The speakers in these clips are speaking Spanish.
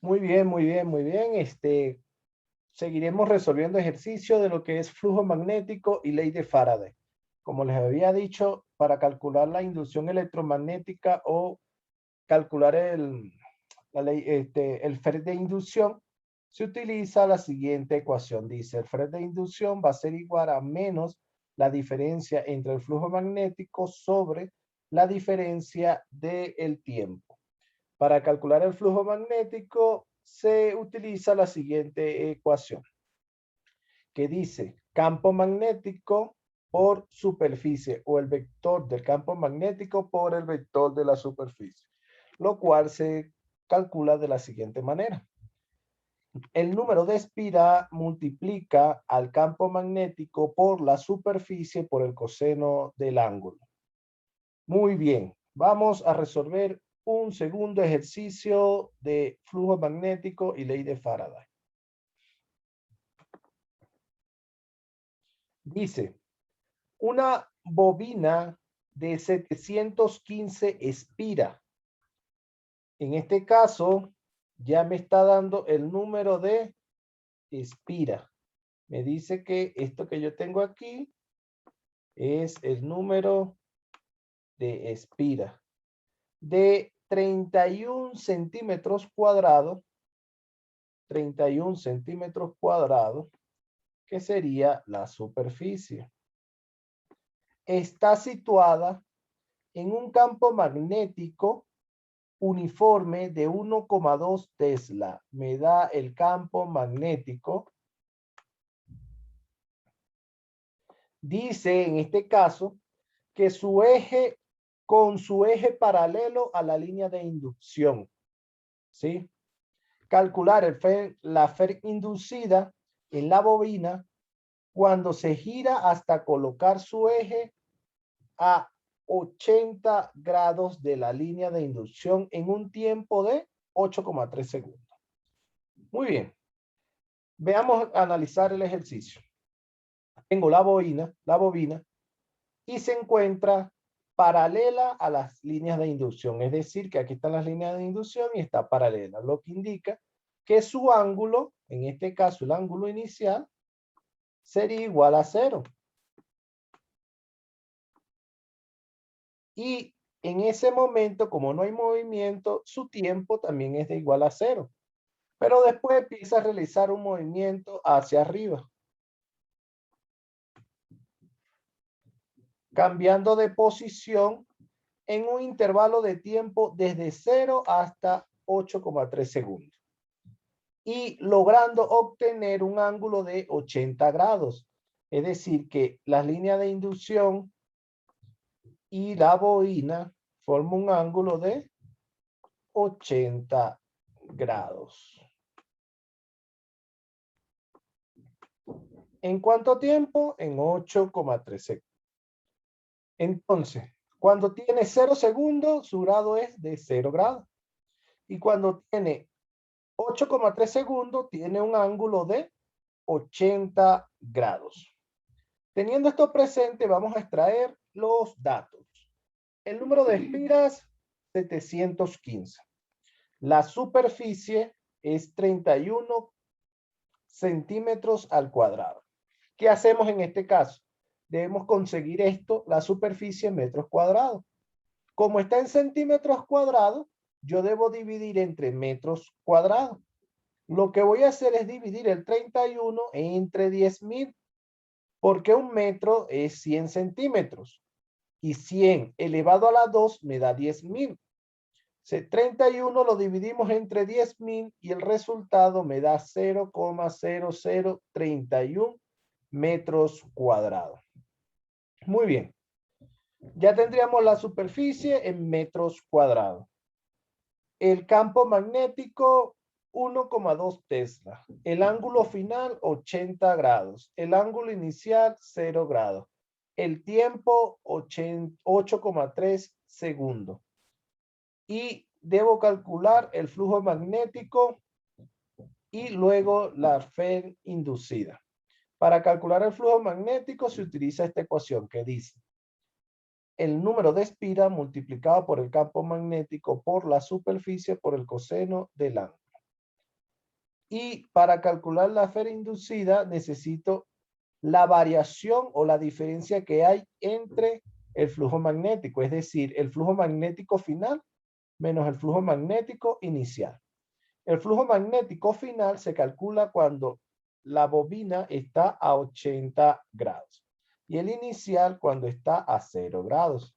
Muy bien, muy bien, muy bien. Seguiremos resolviendo ejercicio de lo que es flujo magnético y ley de Faraday. Como les había dicho, para calcular la inducción electromagnética o calcular el FER de inducción, se utiliza la siguiente ecuación. Dice, el FER de inducción va a ser igual a menos la diferencia entre el flujo magnético sobre la diferencia del tiempo. Para calcular el flujo magnético se utiliza la siguiente ecuación que dice campo magnético por superficie o el vector del campo magnético por el vector de la superficie, lo cual se calcula de la siguiente manera. El número de espira multiplica al campo magnético por la superficie por el coseno del ángulo. Muy bien, vamos a resolver un segundo ejercicio de flujo magnético y ley de Faraday. Dice, una bobina de 715 espira. En este caso, ya me está dando el número de espira. Me dice que esto que yo tengo aquí es el número de espira de 31 centímetros cuadrados, 31 centímetros cuadrados, que sería la superficie. Está situada en un campo magnético uniforme de 1,2 Tesla. Me da el campo magnético. Dice en este caso que su eje con su eje paralelo a la línea de inducción. ¿Sí? Calcular la FER inducida en la bobina cuando se gira hasta colocar su eje a 80 grados de la línea de inducción en un tiempo de 8,3 segundos. Muy bien. Veamos analizar el ejercicio. Tengo la bobina y se encuentra paralela a las líneas de inducción. Es decir, que aquí están las líneas de inducción y está paralela, lo que indica que su ángulo, en este caso el ángulo inicial, sería igual a 0. Y en ese momento, como no hay movimiento, su tiempo también es de igual a 0. Pero después empieza a realizar un movimiento hacia arriba, cambiando de posición en un intervalo de tiempo desde 0 hasta 8,3 segundos y logrando obtener un ángulo de 80 grados. Es decir, que las líneas de inducción y la bobina forman un ángulo de 80 grados. ¿En cuánto tiempo? En 8,3 segundos. Entonces, cuando tiene 0 segundos, su grado es de 0 grados. Y cuando tiene 8,3 segundos, tiene un ángulo de 80 grados. Teniendo esto presente, vamos a extraer los datos. El número de espiras, 715. La superficie es 31 centímetros al cuadrado. ¿Qué hacemos en este caso? Debemos conseguir esto, la superficie en metros cuadrados. Como está en centímetros cuadrados, yo debo dividir entre metros cuadrados. Lo que voy a hacer es dividir el 31 entre 10.000, porque un metro es 100 centímetros y 100 elevado a la 2 me da 10.000. 31 lo dividimos entre 10.000 y el resultado me da 0,0031 metros cuadrados. Muy bien. Ya tendríamos la superficie en metros cuadrados. El campo magnético 1,2 Tesla. El ángulo final 80 grados. El ángulo inicial 0 grados. El tiempo 8,3 segundos. Y debo calcular el flujo magnético y luego la FER inducida. Para calcular el flujo magnético se utiliza esta ecuación que dice el número de espira multiplicado por el campo magnético por la superficie por el coseno del ángulo. Y para calcular la fe inducida necesito la variación o la diferencia que hay entre el flujo magnético, es decir, el flujo magnético final menos el flujo magnético inicial. El flujo magnético final se calcula cuando la bobina está a 80 grados y el inicial cuando está a 0 grados.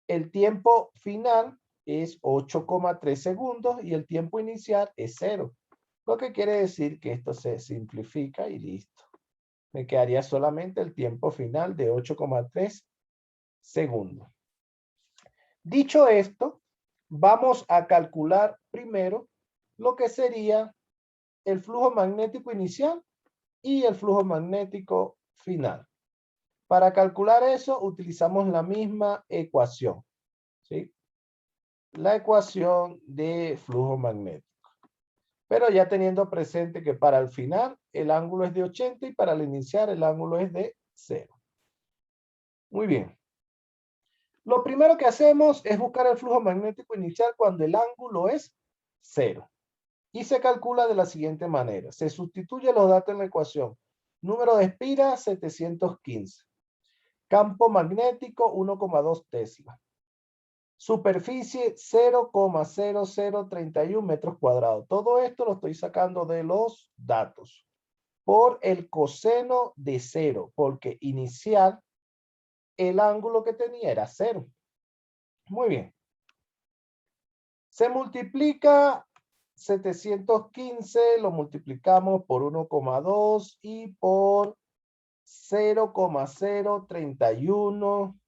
El tiempo final es 8,3 segundos y el tiempo inicial es 0. Lo que quiere decir que esto se simplifica y listo. Me quedaría solamente el tiempo final de 8,3 segundos. Dicho esto, vamos a calcular primero lo que sería el flujo magnético inicial y el flujo magnético final. Para calcular eso, utilizamos la misma ecuación, ¿sí? La ecuación de flujo magnético. Pero ya teniendo presente que para el final el ángulo es de 80 y para el inicial el ángulo es de 0. Muy bien. Lo primero que hacemos es buscar el flujo magnético inicial cuando el ángulo es 0. Y se calcula de la siguiente manera. Se sustituye los datos en la ecuación. Número de espiras 715. Campo magnético 1,2 Tesla. Superficie 0,0031 metros cuadrados. Todo esto lo estoy sacando de los datos. Por el coseno de 0, porque inicial el ángulo que tenía era 0. Muy bien. Se multiplica 715, lo multiplicamos por 1,2 y por 0,031.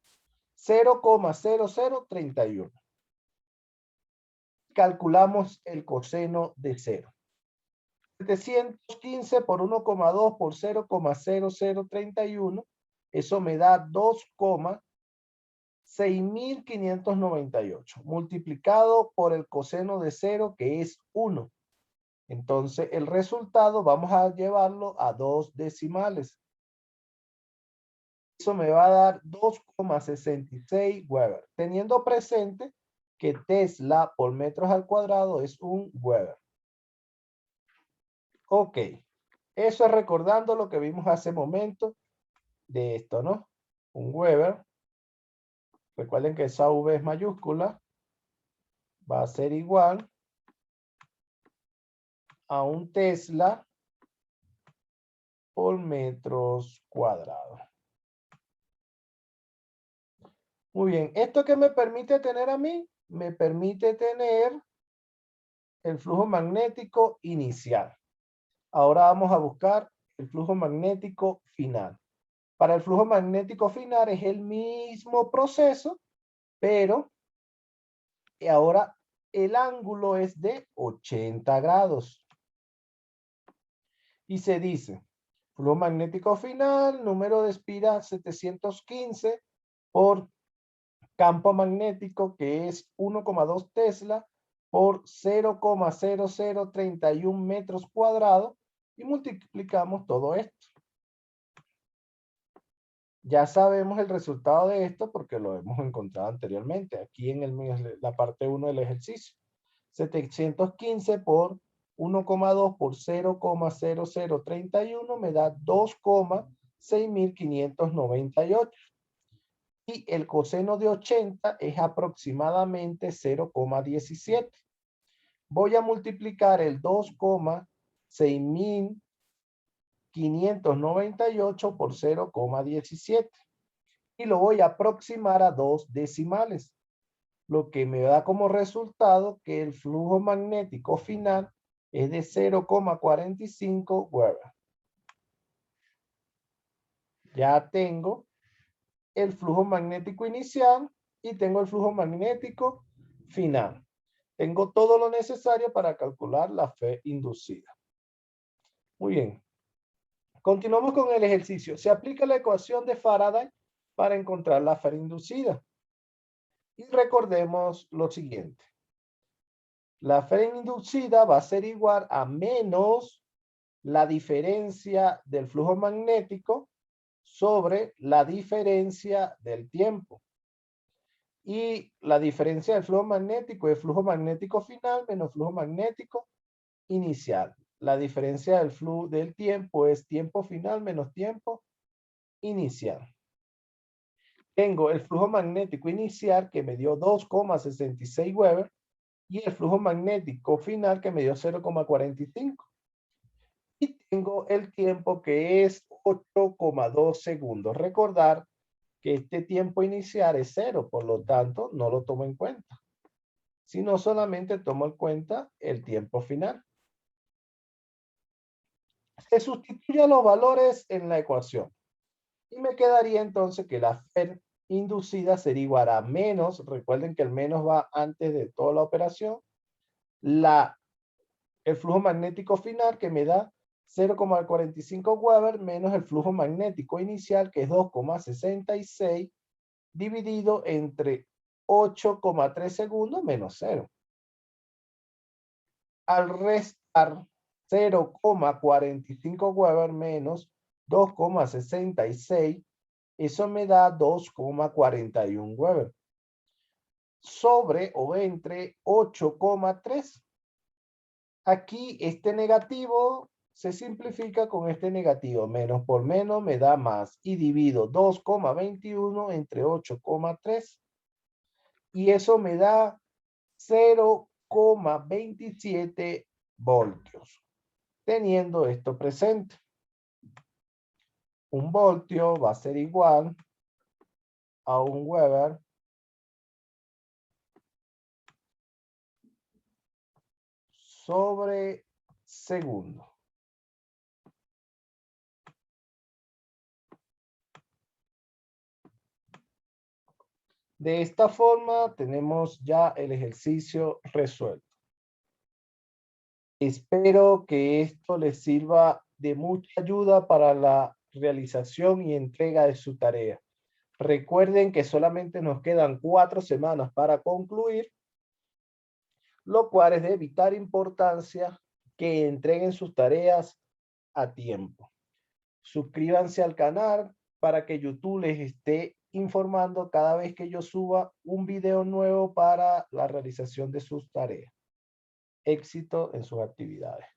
0,0031. Calculamos el coseno de 0. 715 por 1,2 por 0,0031. Eso me da 2,6598 multiplicado por el coseno de 0 que es 1. Entonces el resultado vamos a llevarlo a 2 decimales. Eso me va a dar 2,66 Weber, teniendo presente que Tesla por metros al cuadrado es un Weber. Ok, eso es recordando lo que vimos hace momento de esto, ¿no? Un Weber. Recuerden que esa V es mayúscula. Va a ser igual a un Tesla por metros cuadrados. Muy bien, ¿esto qué me permite tener a mí? Me permite tener el flujo magnético inicial. Ahora vamos a buscar el flujo magnético final. Para el flujo magnético final es el mismo proceso, pero ahora el ángulo es de 80 grados. Y se dice, flujo magnético final, número de espiras 715 por campo magnético que es 1,2 Tesla por 0,0031 metros cuadrados y multiplicamos todo esto. Ya sabemos el resultado de esto porque lo hemos encontrado anteriormente, aquí en la parte 1 del ejercicio. 715 por 1,2 por 0,0031 me da 2,6598. Y el coseno de 80 es aproximadamente 0,17. Voy a multiplicar el 2,6598 por 0,17 y lo voy a aproximar a 2 decimales, lo que me da como resultado que el flujo magnético final es de 0,45 Weber. Ya tengo el flujo magnético inicial y tengo el flujo magnético final. Tengo todo lo necesario para calcular la fe inducida. Muy bien. Continuamos con el ejercicio. Se aplica la ecuación de Faraday para encontrar la fe inducida. Y recordemos lo siguiente. La fe inducida va a ser igual a menos la diferencia del flujo magnético sobre la diferencia del tiempo. Y la diferencia del flujo magnético es flujo magnético final menos flujo magnético inicial. la diferencia del flujo del tiempo es tiempo final menos tiempo inicial. Tengo el flujo magnético inicial que me dio 2,66 Weber y el flujo magnético final que me dio 0,45. Y tengo el tiempo que es 8,2 segundos. Recordar que este tiempo inicial es 0, por lo tanto no lo tomo en cuenta, sino solamente tomo en cuenta el tiempo final. Se sustituyen los valores en la ecuación y me quedaría entonces que la FED inducida sería igual a menos, recuerden que el menos va antes de toda la operación, el flujo magnético final que me da 0,45 Weber menos el flujo magnético inicial que es 2,66 dividido entre 8,3 segundos menos 0. Al restar 0,45 Weber menos 2,66, eso me da 2,41 Weber. Sobre o entre 8,3. Aquí este negativo se simplifica con este negativo. Menos por menos me da más. Y divido 2,21 entre 8,3. Y eso me da 0,27 voltios. Teniendo esto presente. Un voltio va a ser igual a un Weber sobre segundo. De esta forma tenemos ya el ejercicio resuelto. Espero que esto les sirva de mucha ayuda para la realización y entrega de su tarea. Recuerden que solamente nos quedan 4 semanas para concluir, lo cual es de vital importancia que entreguen sus tareas a tiempo. Suscríbanse al canal para que YouTube les esté informando cada vez que yo suba un video nuevo para la realización de sus tareas. Éxito en sus actividades.